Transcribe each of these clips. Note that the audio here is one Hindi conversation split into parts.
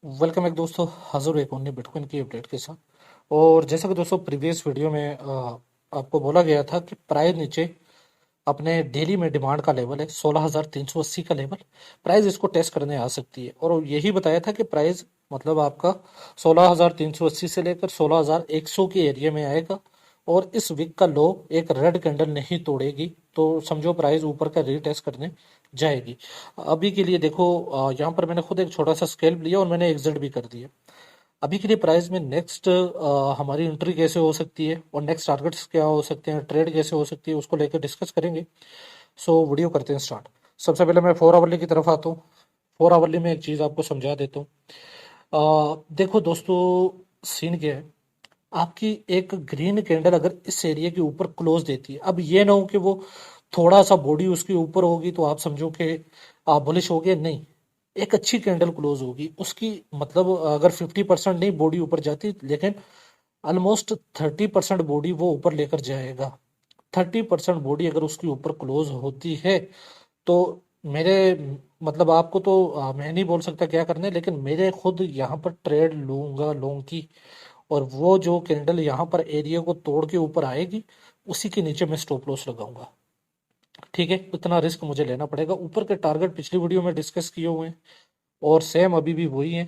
वेलकम एक दोस्तों, हाजिर एक अन्य बिटकॉइन की अपडेट के साथ। और जैसा कि दोस्तों प्रीवियस वीडियो में आपको बोला गया था कि प्राइस नीचे अपने डेली में डिमांड का लेवल है 16,380 का लेवल। प्राइस इसको टेस्ट करने आ सकती है और यही बताया था कि प्राइस मतलब आपका 16,380 से लेकर 16,100 के एरिया में आएगा और इस वीक का लो एक रेड कैंडल नहीं तोड़ेगी तो समझो प्राइस ऊपर का रीटेस्ट करने जाएगी। अभी के लिए देखो, यहाँ पर मैंने खुद एक छोटा सा स्केल लिया और मैंने एग्जिट भी कर दिया। अभी के लिए प्राइस में नेक्स्ट हमारी एंट्री कैसे हो सकती है और नेक्स्ट टारगेट्स क्या हो सकते हैं, ट्रेड कैसे हो सकती है, उसको लेकर डिस्कस करेंगे। सो वीडियो करते हैं स्टार्ट। सबसे पहले मैं 4 आवरली की तरफ आता हूँ। 4 आवरली में एक चीज़ आपको समझा देता हूँ। देखो दोस्तों, सीन क्या है, आपकी एक ग्रीन कैंडल अगर इस एरिया के ऊपर क्लोज देती है, अब ये ना हो कि वो थोड़ा सा बॉडी उसके ऊपर होगी तो आप समझो कि आप बुलिश हो गए, नहीं। एक अच्छी कैंडल क्लोज होगी उसकी, मतलब अगर 50% नहीं बॉडी ऊपर जाती, लेकिन ऑलमोस्ट 30% बॉडी वो ऊपर लेकर जाएगा। 30% बॉडी अगर उसकी ऊपर क्लोज होती है तो मेरे मतलब आपको तो मैं नहीं बोल सकता क्या करना है, लेकिन मेरे खुद यहाँ पर ट्रेड लूंगा लॉन्ग की। और वो जो कैंडल यहाँ पर एरिया को तोड़ के ऊपर आएगी उसी के नीचे मैं स्टॉप लॉस लगाऊंगा। ठीक है, इतना रिस्क मुझे लेना पड़ेगा। ऊपर के टारगेट पिछली वीडियो में डिस्कस किए हुए हैं और सेम अभी भी वही है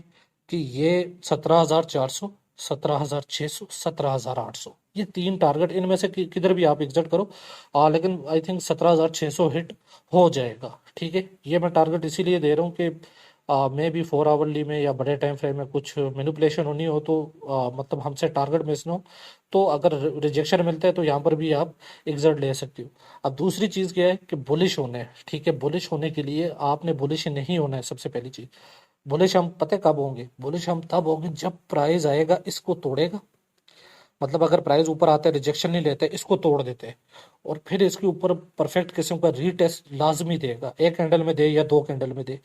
कि ये 17,400, 17,600, 17,800, ये तीन टारगेट, इनमें से किधर भी आप एग्जिट करो। लेकिन आई थिंक 17,600 हिट हो जाएगा। ठीक है, ये मैं टारगेट इसीलिए दे रहा हूँ कि मे बी 4 आवरली में या बड़े टाइम फ्रेम में कुछ मैनिपुलेशन होनी हो तो मतलब हमसे टारगेट मिस ना हो। तो अगर रिजेक्शन मिलता है तो यहाँ पर भी आप एग्जिट ले सकते हो। अब दूसरी चीज़ क्या है कि बुलिश होना है। ठीक है, बुलिश होने के लिए आपने बुलिश नहीं होना है। सबसे पहली चीज़, बुलिश हम पता है कब होंगे? बुलिश हम तब होंगे जब प्राइस आएगा इसको तोड़ेगा। मतलब अगर प्राइस ऊपर आता है, रिजेक्शन नहीं लेते, इसको तोड़ देते हैं और फिर इसके ऊपर परफेक्ट किस्म का रीटेस्ट लाजमी देगा, एक कैंडल में दे या दो कैंडल में दे।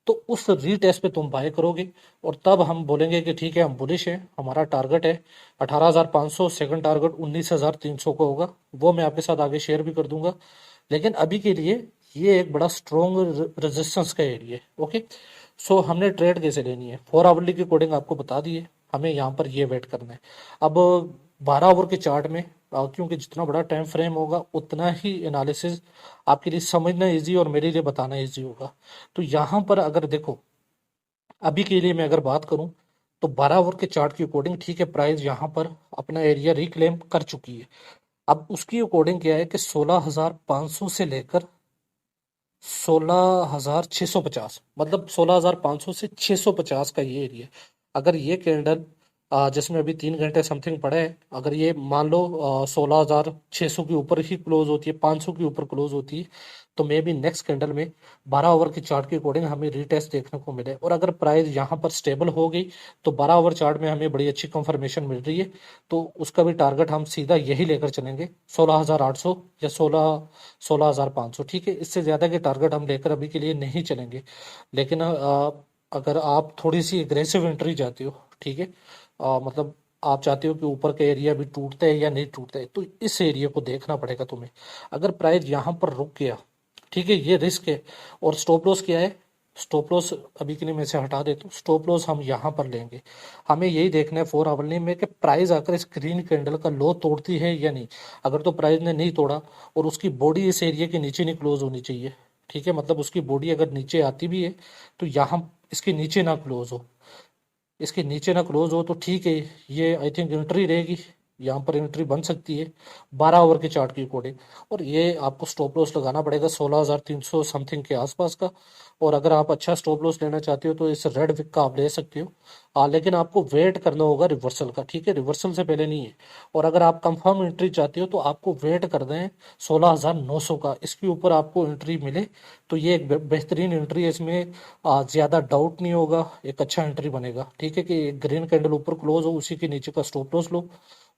तो उस रीटेस्ट पे तुम बाय करोगे और तब हम बोलेंगे कि ठीक है हम बुलिश हैं, हमारा टारगेट है 18,500, सेकंड टारगेट 19,300 का होगा। वो मैं आपके साथ आगे शेयर भी कर दूंगा। लेकिन अभी के लिए ये एक बड़ा स्ट्रॉन्ग रेजिस्टेंस का एरिया है। ओके, सो हमने ट्रेड कैसे लेनी है 4 आवरली की कोडिंग आपको बता दी है, हमें यहाँ पर ये वेट करना है। अब 12 ओवर के चार्ट में क्योंकि जितना बड़ा टाइम फ्रेम होगा उतना ही एनालिसिस आपके लिए समझना इजी और मेरे लिए बताना इजी होगा। तो यहाँ पर अगर देखो, अभी के लिए मैं अगर बात करूं तो 12 ओवर के चार्ट की अकॉर्डिंग ठीक है, प्राइस यहाँ पर अपना एरिया रिक्लेम कर चुकी है। अब उसकी अकॉर्डिंग क्या है कि 16,500 से लेकर 16,650, मतलब 16,500 से 650 का ये एरिया। अगर ये कैंडल जिसमें अभी 3 घंटे समथिंग पड़े है, अगर ये मान लो 16,600 के ऊपर ही क्लोज होती है, 500 के ऊपर क्लोज होती है, तो मे बी नेक्स्ट कैंडल में 12 ओवर की चार्ट के अकॉर्डिंग हमें रीटेस्ट देखने को मिले। और अगर प्राइस यहाँ पर स्टेबल हो गई तो 12 ओवर चार्ट में हमें बड़ी अच्छी कंफर्मेशन मिल रही है। तो उसका भी टारगेट हम सीधा यही लेकर चलेंगे, 16,800 या 16,500। ठीक है, इससे ज़्यादा के टारगेट हम लेकर अभी के लिए नहीं चलेंगे। लेकिन अगर आप थोड़ी सी एग्रेसिव एंट्री चाहते हो, ठीक है, मतलब आप चाहते हो कि ऊपर का एरिया भी टूटता है या नहीं टूटता है, तो इस एरिया को देखना पड़ेगा तुम्हें। अगर प्राइस यहाँ पर रुक गया, ठीक है, ये रिस्क है। और स्टॉप लॉस क्या है? स्टॉप लॉस अभी के लिए मैं इसे हटा देता हूँ। स्टॉप लॉस हम यहाँ पर लेंगे। हमें यही देखना है 4 आवरली में कि प्राइस आकर इस ग्रीन कैंडल का लो तोड़ती है या नहीं। अगर तो प्राइस ने नहीं तोड़ा और उसकी बॉडी इस एरिया के नीचे नहीं क्लोज होनी चाहिए। ठीक है, मतलब उसकी बॉडी अगर नीचे आती भी है तो यहाँ इसके नीचे ना क्लोज हो, इसके नीचे ना क्लोज हो तो ठीक है, ये आई थिंक एंट्री रहेगी, यहाँ पर एंट्री बन सकती है 12 ओवर के चार्ट की अकॉर्डिंग। और ये आपको स्टॉप लॉस लगाना पड़ेगा 16,300 समथिंग के आसपास का। और अगर आप अच्छा स्टॉप लॉस लेना चाहते हो तो इस रेड विक का आप ले सकते हो। लेकिन आपको वेट करना होगा रिवर्सल का। ठीक है, रिवर्सल से पहले नहीं है। और अगर आप कंफर्म एंट्री चाहते हो तो आपको वेट करना है 16,900 का, इसके ऊपर आपको एंट्री मिले तो ये एक बेहतरीन एंट्री है। इसमें ज़्यादा डाउट नहीं होगा, एक अच्छा एंट्री बनेगा। ठीक है, कि ग्रीन कैंडल ऊपर क्लोज हो उसी के नीचे का स्टॉप लॉस लो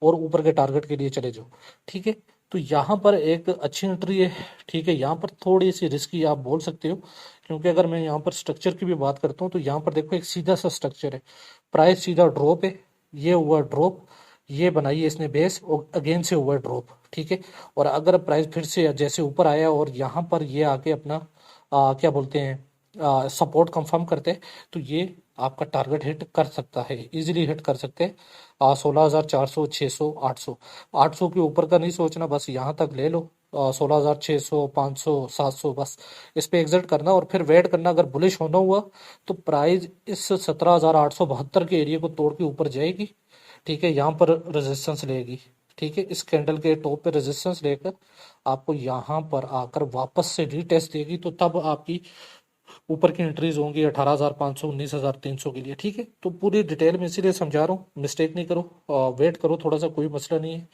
और ऊपर के टारगेट के लिए चले जाओ। ठीक है, तो यहाँ पर एक अच्छी एंट्री है। ठीक है, यहाँ पर थोड़ी सी रिस्की आप बोल सकते हो, क्योंकि अगर मैं यहाँ पर स्ट्रक्चर की भी बात करता हूँ तो यहाँ पर देखो एक सीधा सा स्ट्रक्चर है, प्राइस सीधा ड्रॉप है, ये हुआ ड्रॉप, ये बनाई है इसने बेस और अगेन से हुआ ड्रॉप। ठीक है, और अगर प्राइस फिर से जैसे ऊपर आया और यहाँ पर ये आके अपना क्या बोलते हैं सपोर्ट कंफर्म करते हैं तो ये आपका टारगेट हिट कर सकता है, इजीली हिट कर सकते हैं। 16,400, 600, 800, 800 के ऊपर का नहीं सोचना, बस यहाँ तक ले लो। 16,600, 500, 700, बस इस पे एग्जिट करना और फिर वेट करना। अगर बुलिश होना हुआ तो प्राइस इस 17,872 के एरिया को तोड़ के ऊपर जाएगी। ठीक है, यहाँ पर रेजिस्टेंस लेगी। ठीक है, इस कैंडल के टॉप पे रेजिस्टेंस लेकर आपको यहाँ पर आकर वापस से रीटेस्ट देगी, तो तब आपकी ऊपर की एंट्रीज होंगी 18,500, 19,300 के लिए। ठीक है, तो पूरी डिटेल में इसीलिए समझा रहा हूँ, मिस्टेक नहीं करो, वेट करो थोड़ा सा, कोई मसला नहीं है।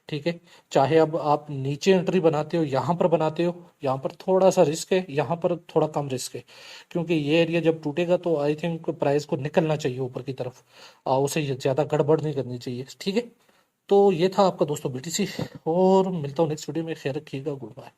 ठीक है, चाहे अब आप नीचे एंट्री बनाते हो, यहाँ पर बनाते हो, यहाँ पर थोड़ा सा रिस्क है, यहाँ पर थोड़ा कम रिस्क है, क्योंकि ये एरिया जब टूटेगा तो आई थिंक प्राइस को निकलना चाहिए ऊपर की तरफ, उसे ज़्यादा गड़बड़ नहीं करनी चाहिए। ठीक है, तो ये था आपका दोस्तों बीटीसी, और मिलता हूँ नेक्स्ट वीडियो में। ख्याल रखिएगा, गुड बाय।